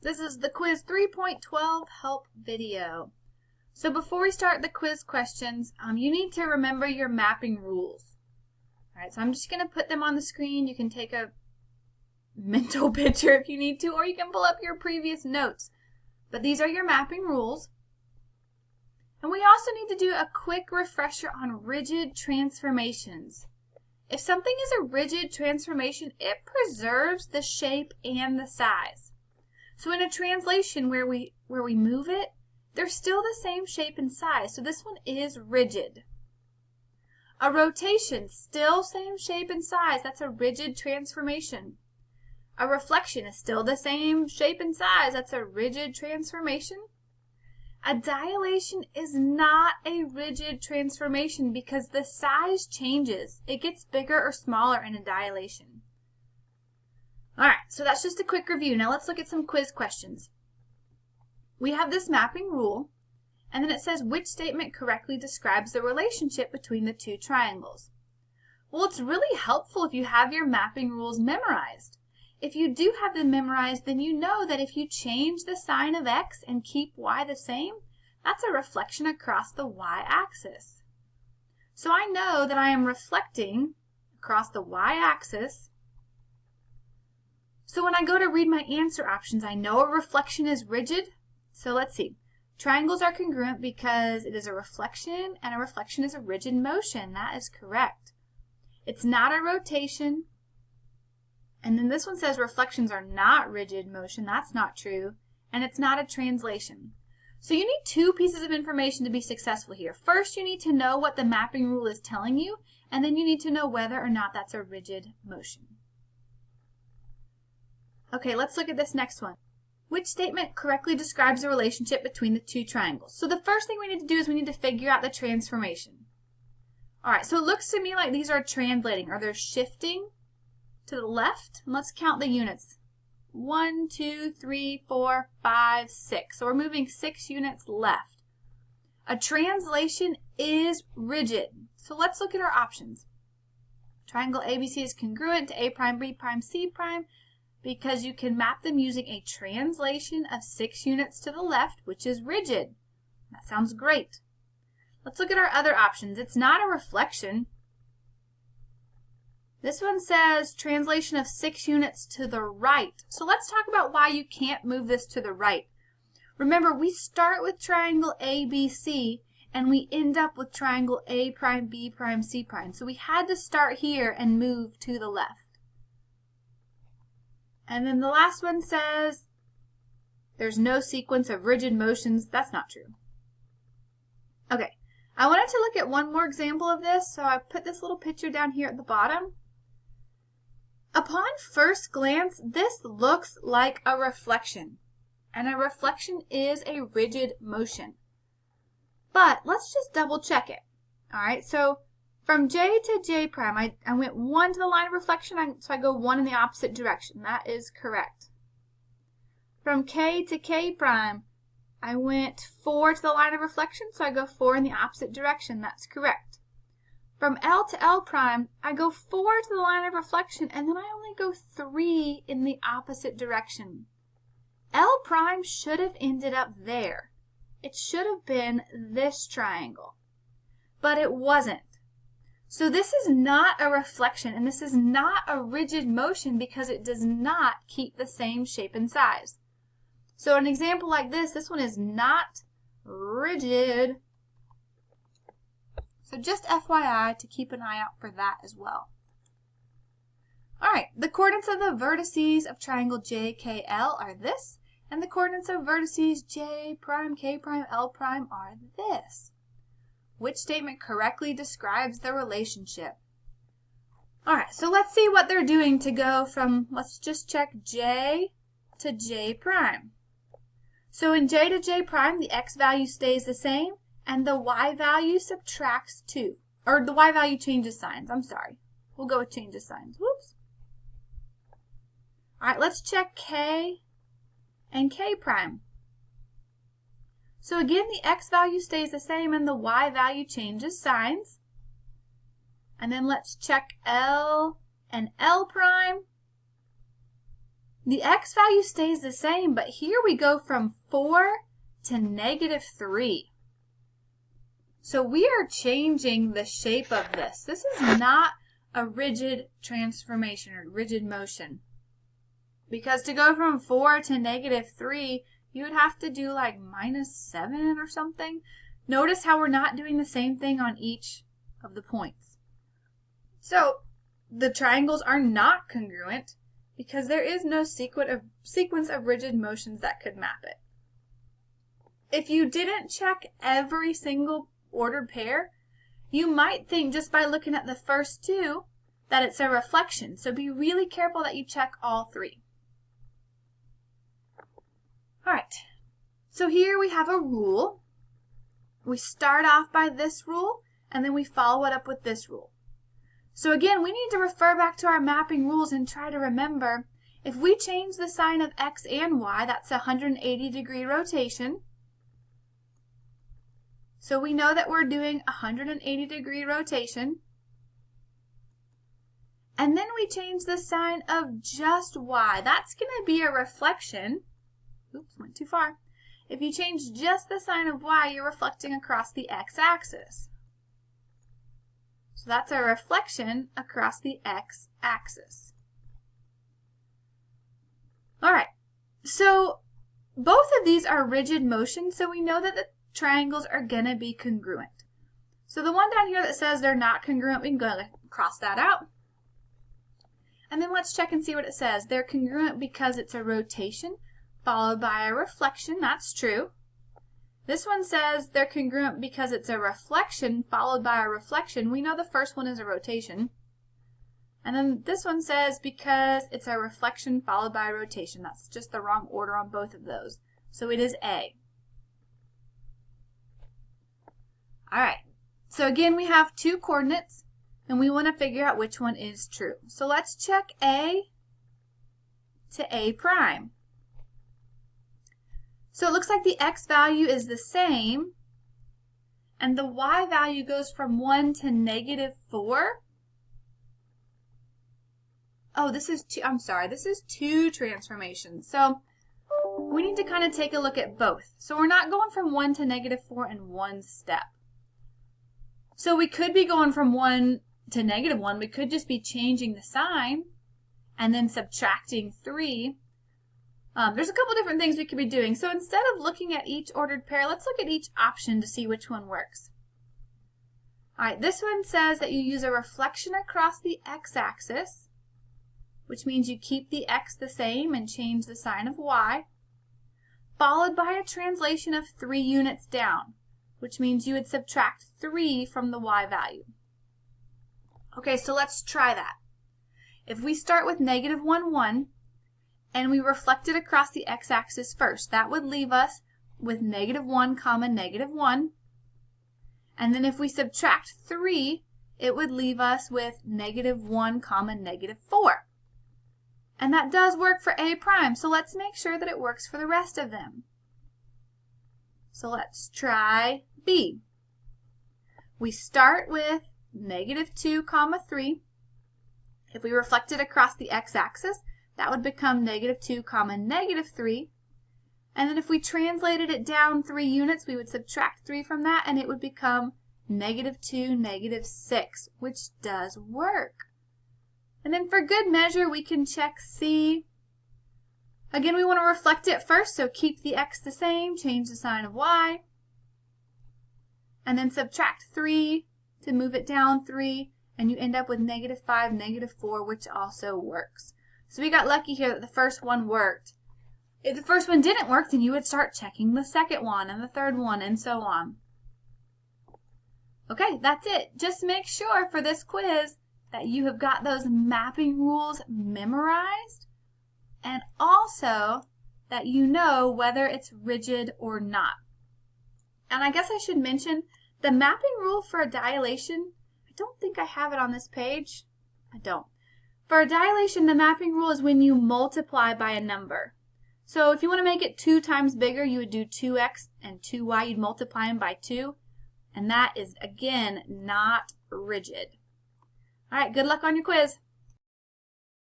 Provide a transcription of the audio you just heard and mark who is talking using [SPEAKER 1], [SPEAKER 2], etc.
[SPEAKER 1] This is the quiz 3.12 help video. So before we start the quiz questions, you need to remember your mapping rules. Alright, so I'm just going to put them on the screen. You can take a mental picture if you need to, or you can pull up your previous notes. But these are your mapping rules. And we also need to do a quick refresher on rigid transformations. If something is a rigid transformation, it preserves the shape and the size. So in a translation where we move it, they're still the same shape and size. So this one is rigid. A rotation, still same shape and size. That's a rigid transformation. A reflection is still the same shape and size. That's a rigid transformation. A dilation is not a rigid transformation because the size changes. It gets bigger or smaller in a dilation. Alright, so that's just a quick review. Now let's look at some quiz questions. We have this mapping rule, and then it says which statement correctly describes the relationship between the two triangles. Well, it's really helpful if you have your mapping rules memorized. If you do have them memorized, then you know that if you change the sign of x and keep y the same, that's a reflection across the y-axis. So I know that I am reflecting across the y-axis. So when I go to read my answer options, I know a reflection is rigid. So let's see. Triangles are congruent because it is a reflection, and a reflection is a rigid motion. That is correct. It's not a rotation. And then this one says reflections are not rigid motion. That's not true. And it's not a translation. So you need two pieces of information to be successful here. First, you need to know what the mapping rule is telling you, and then you need to know whether or not that's a rigid motion. Okay, let's look at this next one. Which statement correctly describes the relationship between the two triangles? So the first thing we need to do is we need to figure out the transformation. Alright, so it looks to me like these are translating, or they're shifting to the left. And let's count the units. 1, 2, 3, 4, 5, 6. So we're moving 6 units left. A translation is rigid. So let's look at our options. Triangle ABC is congruent to A prime, B prime, C prime, because you can map them using a translation of 6 units to the left, which is rigid. That sounds great. Let's look at our other options. It's not a reflection. This one says translation of 6 units to the right. So let's talk about why you can't move this to the right. Remember, we start with triangle ABC, and we end up with triangle A prime, B prime, C prime. So we had to start here and move to the left. And then the last one says there's no sequence of rigid motions. That's not true. Okay, I wanted to look at one more example of this, so I put this little picture down here at the bottom. Upon first glance, this looks like a reflection, and a reflection is a rigid motion. But let's just double check it. Alright, so from J to J prime, I went 1 to the line of reflection, so I go 1 in the opposite direction. That is correct. From K to K prime, I went 4 to the line of reflection, so I go 4 in the opposite direction. That's correct. From L to L prime, I go 4 to the line of reflection, and then I only go 3 in the opposite direction. L prime should have ended up there. It should have been this triangle, but it wasn't. So this is not a reflection, and this is not a rigid motion because it does not keep the same shape and size. So an example like this one is not rigid. So just FYI to keep an eye out for that as well. Alright, the coordinates of the vertices of triangle JKL are this, and the coordinates of vertices J prime, K prime, L prime are this. Which statement correctly describes the relationship? Alright, so let's see what they're doing to go from, let's just check J to J prime. So in J to J prime, the X value stays the same, and the Y value subtracts 2. Or the Y value changes signs, I'm sorry. We'll go with changes signs. Whoops. Alright, let's check K and K prime. So again, the X value stays the same and the Y value changes signs. And then let's check L and L prime. The x value stays the same, but here we go from 4 to -3. So we are changing the shape of this. This is not a rigid transformation or rigid motion. Because to go from 4 to -3, you would have to do like -7 or something. Notice how we're not doing the same thing on each of the points. So the triangles are not congruent because there is no sequence of rigid motions that could map it. If you didn't check every single ordered pair, you might think just by looking at the first two that it's a reflection. So be really careful that you check all three. All right, so here we have a rule. We start off by this rule, and then we follow it up with this rule. So again, we need to refer back to our mapping rules and try to remember, if we change the sign of x and y, that's a 180-degree rotation. So we know that we're doing a 180-degree rotation. And then we change the sign of just y. That's going to be a reflection. Oops, went too far. If you change just the sign of y, you're reflecting across the x-axis. So that's a reflection across the x-axis. All right, so both of these are rigid motions, so we know that the triangles are going to be congruent. So the one down here that says they're not congruent, we can go ahead and cross that out. And then let's check and see what it says. They're congruent because it's a rotation followed by a reflection. That's true. This one says they're congruent because it's a reflection followed by a reflection. We know the first one is a rotation. And then this one says because it's a reflection followed by a rotation. That's just the wrong order on both of those. So it is A. All right. So again, we have two coordinates, and we want to figure out which one is true. So let's check A to A prime. So it looks like the x value is the same, and the y value goes from 1 to -4. Oh, this is two transformations. So we need to kind of take a look at both. So we're not going from 1 to -4 in one step. So we could be going from 1 to -1. We could just be changing the sign and then subtracting 3. There's a couple different things we could be doing. So instead of looking at each ordered pair, let's look at each option to see which one works. All right, this one says that you use a reflection across the x-axis, which means you keep the x the same and change the sign of y, followed by a translation of 3 units down, which means you would subtract 3 from the y value. Okay, so let's try that. If we start with -1, 1, and we reflect it across the x-axis first, that would leave us with -1, -1. And then if we subtract 3, it would leave us with -1, -4. And that does work for A prime, so let's make sure that it works for the rest of them. So let's try B. We start with -2, 3. If we reflect it across the x-axis, that would become -2, -3. And then if we translated it down 3 units, we would subtract 3 from that, and it would become -2, -6, which does work. And then for good measure, we can check C. Again, we want to reflect it first, so keep the x the same, change the sign of y, and then subtract 3 to move it down 3, and you end up with -5, -4, which also works. So we got lucky here that the first one worked. If the first one didn't work, then you would start checking the second one and the third one and so on. Okay, that's it. Just make sure for this quiz that you have got those mapping rules memorized, and also that you know whether it's rigid or not. And I guess I should mention the mapping rule for a dilation. I don't think I have it on this page. I don't. For a dilation, the mapping rule is when you multiply by a number. So if you want to make it 2 times bigger, you would do 2x and 2y. You'd multiply them by 2. And that is, again, not rigid. All right, good luck on your quiz.